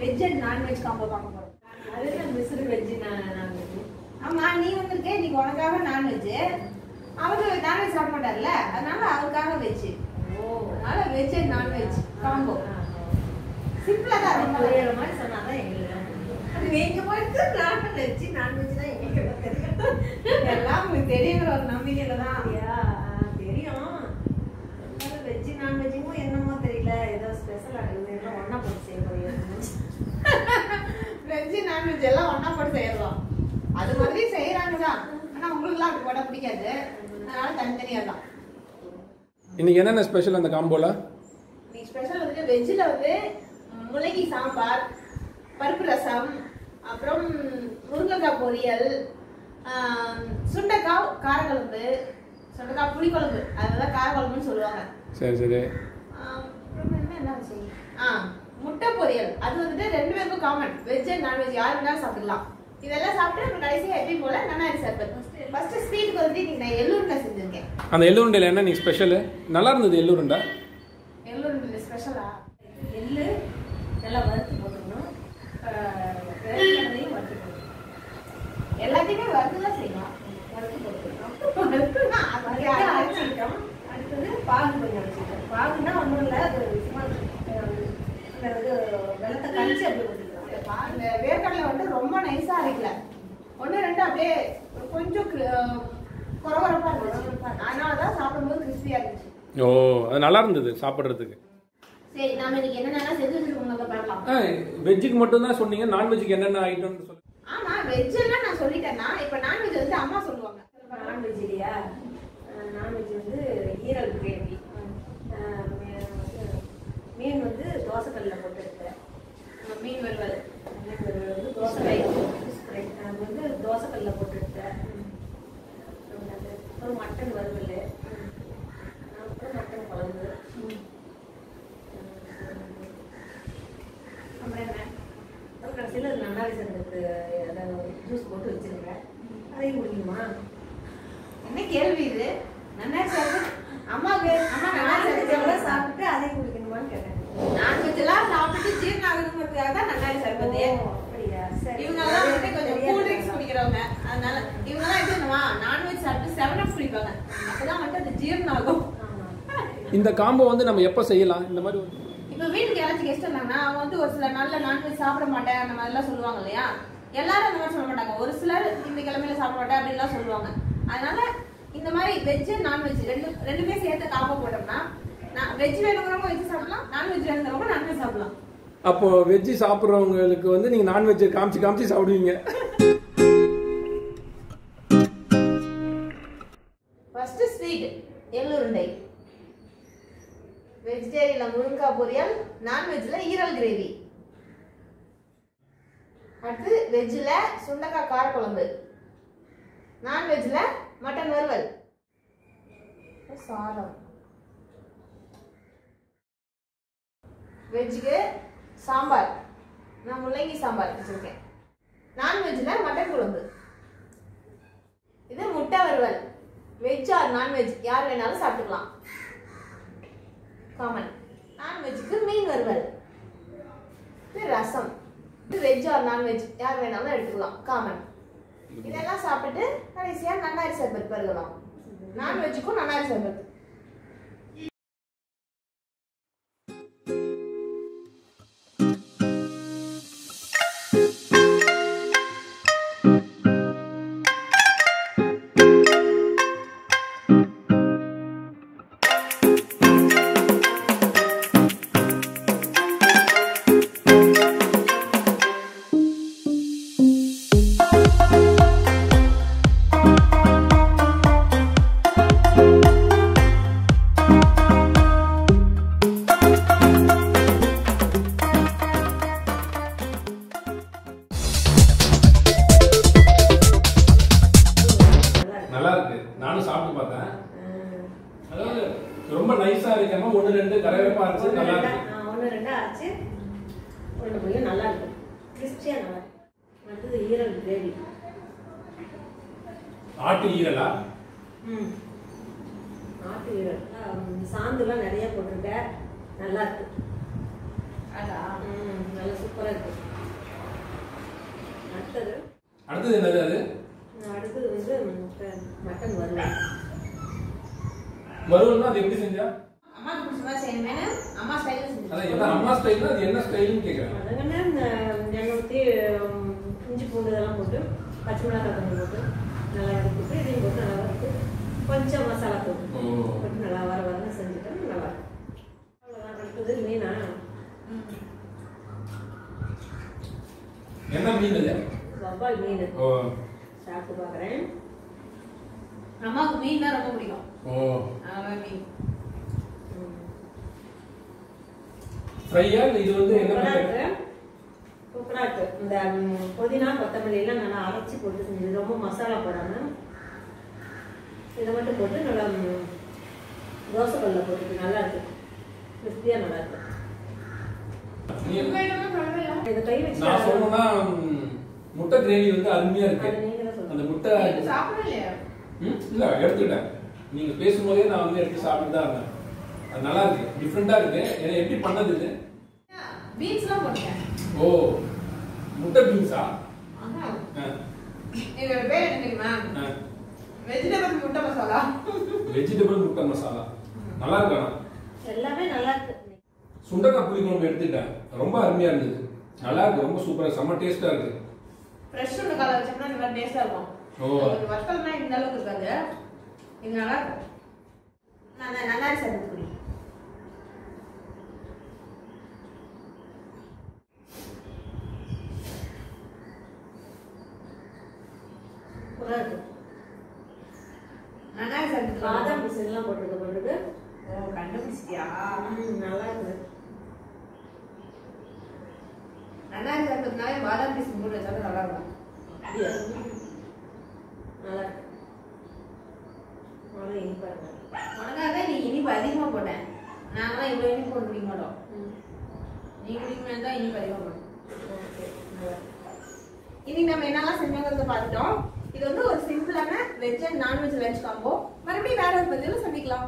Veg and non veg combo பார்க்க போறோம். அதுதான் மிஸ்ரு வெஜ் நான்வெஜ். ஆமா, நீ வந்திருக்கே, இன்னைக்கு உனக்காக நான்வெஜ். அவரு நான்வெஜ் சாப்பிட மாட்டார்ல, அதனால அவருக்காக வெஜ். அதனால வெஜ் அண்ட் நான்வெஜ் காம்போ சிம்பிளா தான் ரொம்ப புரியுற மாதிரி சொன்னாதான் எங்களுக்கு அது நீங்க மட்டும் நான்வெஜ் நான்வெஜ் தான் எங்களுக்கு தெரியும். எல்லாம் உங்களுக்கு தெரியுங்கிற ஒரு நம்பிக்கையில தான். தெரியும். வெஜ் நான்வெஜ்ஜும் என்னமோ தெரியல, ஏதோ ஸ்பெஷல் ஆகுது, எல்லாம் ஒன்னா போட்டு செய்ய போறீங்க. வெஜ் நான்வெஜ் எல்லாம் ஒன்னா போட்டு செய்யலாம். அது மாதிரி செய்யறாங்கதான், ஆனா உங்களுக்குலாம் அப்படி போட பிடிக்காது, அதனால தனித்தனியா தான். இன்னைக்கு என்னென்ன ஸ்பெஷல் அந்த காம்போல? இன்னைக்கு ஸ்பெஷல் வந்து வெஜ்ல வந்து முள்ளங்கி சாம்பார், பருப்பு ரசம், அப்புறம் முருங்கைக்காய் பொரியல், சுண்டைக்காய் காரக்குழம்பு, சுண்டைக்காய் புளிக்குழம்பு, அதெல்லாம் காரக்குழம்புன்னு சொல்லுவாங்க. சரி சரி. அப்புறம் என்ன செய்யும்? முட்டை பொரியல். அது வந்துட்டு ரெண்டு பேருக்கும் காமன். வெஜ் அண்ட் நான்வெஜ் யார் வேணாலும் சாப்பிடலாம். இதெல்லாம் சாப்பிட்டு அப்புறம் கடைசியாக எப்பயும் போல நன்னாரி சர்பத். ஃபர்ஸ்ட் ஸ்வீட்டுக்கு வந்து இன்னைக்கு நான் எள்ளு உருண்டை செஞ்சிருக்கேன். அந்த எள்ளு உருண்டையில் என்ன நீ ஸ்பெஷல்? நல்லா இருந்தது எள்ளு உருண்டை. எள்ளு உருண்டை ஸ்பெஷலா? எள்ளு நல்லா வறுத்து போட்டுக்கணும், வேர்க்கடலையும் வறுத்து போட்டுக்கணும். எல்லாத்தையுமே வறுத்து தான் செய்யலாம். வறுத்து போட்டுக்கணும். அரைச்சிட்டோம். அடுத்தது பாகு கொஞ்சம் வச்சுக்கிட்டோம். பாகுன்னா ஒன்றும் இல்லை, அது சும்மா வெள்ளத்தை கழிச்சு அப்படியே ஊற்றிக்கலாம். இந்த வேர்க்கடலை வந்து ரொம்ப நைஸா அரைக்கல, ஒன்று ரெண்டு அப்படியே கொஞ்சம் குறவரப்பா இருந்துச்சு, அதனாலதான் சாப்பிடும்போது கிறிஸ்பியா இருந்துச்சு. ஓ, அது நல்லா இருந்தது சாப்பிட்றதுக்கு. சரி, நாம இன்னைக்கு என்னென்ன செஞ்சு வச்சிருக்கோங்க பார்க்கலாம். வெஜ்ஜுக்கு மட்டும் தான் சொன்னீங்க, நான்வெஜ்ஜுக்கு என்னென்ன ஐட்டம்னு சொல்லி. ஆமா, வெஜ் எல்லாம் நான் சொல்லிட்டேன்னா, இப்ப நான்வெஜ் வந்து அம்மா சொல்லுவாங்க. நான்வெஜ் இல்லையா? நான்வெஜ் வந்து ஈரல் கிரேவி, மீன் வந்து தோசைக்கல்லில் போட்டு எடுத்தேன். மீன் வறுவல், மீன் வறுவல் வந்து தோசை ஃப்ரை வந்து தோசைக்கல்லில் போட்டு எடுத்தேன். அப்புறம் மட்டன் வறுவல், அப்புறம் மட்டன் குழம்பு, அப்புறம் என்ன? அப்புறம் கடைசியில் நன்னாரி சர்பத்து அதை ஜூஸ் போட்டு வச்சுருக்கேன். அதையும் முடியுமா? என்ன கேள்வி இது? நன்னாரி சர்பத் அம்மாவுக்கு அம்மா நன்னாரி சர்பத் சாப்பிட்டு அதையும் குடிக்கணுமான்னு கேட்டேன். நான்வெஜ் எல்லாம் சாப்பிட்டு ஜீரணம் ஆகுதுங்கிறதுக்காக தான் நன்னாரி சர்பத். அப்படியா? சரி. இவங்க எல்லாம் வந்து கொஞ்சம் கூல் ட்ரிங்க்ஸ் குடிக்கிறவங்க, அதனால இவங்க எல்லாம் எப்படி பண்ணுவா, நான்வெஜ் சாப்பிட்டு 7 குடிப்பாங்க, அப்பதான் வந்து அது ஜீரணம் ஆகும். இந்த காம்போ வந்து நம்ம எப்போ செய்யலாம்? இந்த மாதிரி இப்ப வீட்டுக்கு யாராச்சும் கெஸ்ட் வந்தாங்கன்னா அவங்க வந்து ஒரு சில நாள்ல நான்வெஜ் சாப்பிட மாட்டேன் அந்த மாதிரி எல்லாம் சொல்லுவாங்க இல்லையா? எல்லாரும் அந்த மாதிரி சொல்ல மாட்டாங்க, ஒரு சிலர் இந்த கிழமையில சாப்பிட மாட்டேன் அப்படின்லாம் சொல்லுவாங்க. அதனால இந்த மாதிரி வெஜ் நான்வெஜ் ரெண்டுமே சேர்த்து காம்போ போட்டோம்னா, வெஜ் வேணுங்கிறவங்க வெஜ் சாப்பிடலாம், நான்வெஜ் வேணுங்கிறவங்க நான்வெஜ் சாப்பிடலாம். அப்போ வெஜ்ஜு சாப்பிட்றவங்களுக்கு வந்து நீங்க நான்வெஜ் காமிச்சு சாப்பிடுவீங்க. ஃபர்ஸ்ட் ஸ்வீட் எள்ளு உருண்டை, வெஜிடேரியன்ல முருங்கைக்காய் பொரியல், நான்வெஜ்ல ஈரல் கிரேவி. அடுத்து வெஜ்ல சுண்டைக்காய் காரக்குழம்பு, நான்வெஜ்ல மட்டன் வறுவல், சாதம். வெஜ்ஜுக்கு சாம்பார், நான் முள்ளங்கி சாம்பார் வச்சிருக்கேன். நான்வெஜ்ல மட்டன் குழம்பு. இது முட்டை வறுவல். வெஜ் ஆர் நான்வெஜ் யார் வேணாலும் சாப்பிட்டுக்கலாம், காமன். நான்வெஜ்ஜுக்கு மீன் வறுவல். இது ரசம். இது வெஜ் ஆர் நான்வெஜ் யார் வேணாலும் எடுத்துக்கலாம், காமன். இதெல்லாம் சாப்பிட்டுட்டு கடைசியா நன்னாரி சர்பத் பருகலாம். நான்வெஜ்ஜுக்கும் நன்னாரி சர்பத். ரொம்ப நைஸா இருக்காம ஒன்னு ரெண்டு கரையப்பா அரைச்சு நல்லா இருக்கு. ஒன்னு ரெண்டு அரைச்சு ஒன்னு போய் நல்லா இருக்கு. கிறிஸ்பியா நல்லா இருக்கு. அடுத்து ஈரல் கிரேவி. ஆட்டு ஈரலா? ஆட்டு ஈரல். சாந்துலாம் நிறைய போட்டுருக்க, நல்லா இருக்கு. அதான் நல்ல சூப்பரா இருக்கு. அடுத்தது என்னது அது? அடுத்தது வந்து மட்டன் வறுவல். வறுவல்னா அது எப்படி செஞ்சா? அம்மாக்கு பிடிச்ச மாதிரி செய்யணுமேனு அம்மா ஸ்டைல்ல செஞ்சு. அதான் என்ன அம்மா ஸ்டைல்னா அது என்ன ஸ்டைல்னு கேக்குறேன். அதனால எண்ணெய் ஊற்றி இஞ்சி பூண்டு இதெல்லாம் போட்டு பச்சை மிளகாய் கொஞ்சம் போட்டு நல்லா வதக்கிட்டு இதையும் போட்டு நல்லா வதக்கி கொஞ்சம் மசாலா போட்டு நல்லா வர செஞ்சுட்டா நல்லா இருக்கும். அவ்வளோதான். அடுத்தது மீனா. என்ன மீன் அது? வவ்வால் மீன். சாப்பிட்டு பார்க்குறேன். அம்மாவுக்கு மீன் தான் ரொம்ப பிடிக்கும். மீன் ஃப்ரையா இது வந்து என்ன? குக்கராக்கு இந்த புதினா கொத்தமல்லி எல்லாம் நல்லா அரைச்சி போட்டு செஞ்சது. ரொம்ப மசாலா போடாம இதை மட்டும் போட்டு நல்லா தோசை கல்ல போட்டு நல்லா இருக்கு. கிறிஸ்பியா நல்லா இருக்கு. இதை கை வச்சு நான் சொல்லணும்னா முட்டை கிரேவி வந்து அருமையா இருக்கு. அந்த முட்டை சாப்பிடலையா? இல்ல எடுத்துட்டேன். நீங்க பேசும்போதே நான் வந்து எடுத்து சாப்பிட்டு தான் இருந்தேன். அது நல்லா இருக்கு, டிஃப்ரெண்டா இருக்கு. ஏன்னா எப்படி பண்ணது இது? பீன்ஸ்லாம் போட்டேன். ஓ, முட்டை பீன்ஸா? இதோட பேர் என்ன தெரியுமா? வெஜிடபிள் முட்டை மசாலா. வெஜிடபிள் முட்டை மசாலா நல்லா இருக்கு. எல்லாமே நல்லா இருக்கு. சுண்டக்காய் புளி குழம்பு எடுத்துட்டேன். ரொம்ப அருமையா இருந்தது. நல்லா இருக்கு, ரொம்ப சூப்பரா, செம்ம டேஸ்டா இருக்கு. ஃப்ரெஷ் சுண்டக்காய் வச்சோம்னா இந்த மாதிரி டேஸ்டா இருக்கும். ஒரு வத்தல்னா இந்த அளவுக்கு இருக்காது. இது நல்லா இருக்கும். நான் நல்லா சேர்ந்து குடி. நல்லா சேர்ந்து பாதாம் பிசின்லாம் போட்டுருக்கு. கண்டுபிடிச்சிட்டியா? நல்லா இருக்கு. நல்லா இருக்கிறதுனால பாதாம் பீஸ் போட்டு வச்சாலும் நல்லா இருக்கும். நல்லா இருக்கு. நல்லா இனிப்பா இருக்கு. உனக்காக நீ இனிப்பு அதிகமா போட்டேன். நாங்களாம் இவ்வளவு இனிப்பு போட்டு குடிக்க மாட்டோம். நீ குடிக்கணும் தான் இனிப்பு அதிகமா போட்டோம். இன்னைக்கு நம்ம என்னெல்லாம் செஞ்சோங்கிறத பார்த்துட்டோம். இது வந்து ஒரு சிம்பிளான veg and non veg lunch combo. மறுபடியும் வேற ஒரு பதிவில் சந்திக்கலாம்.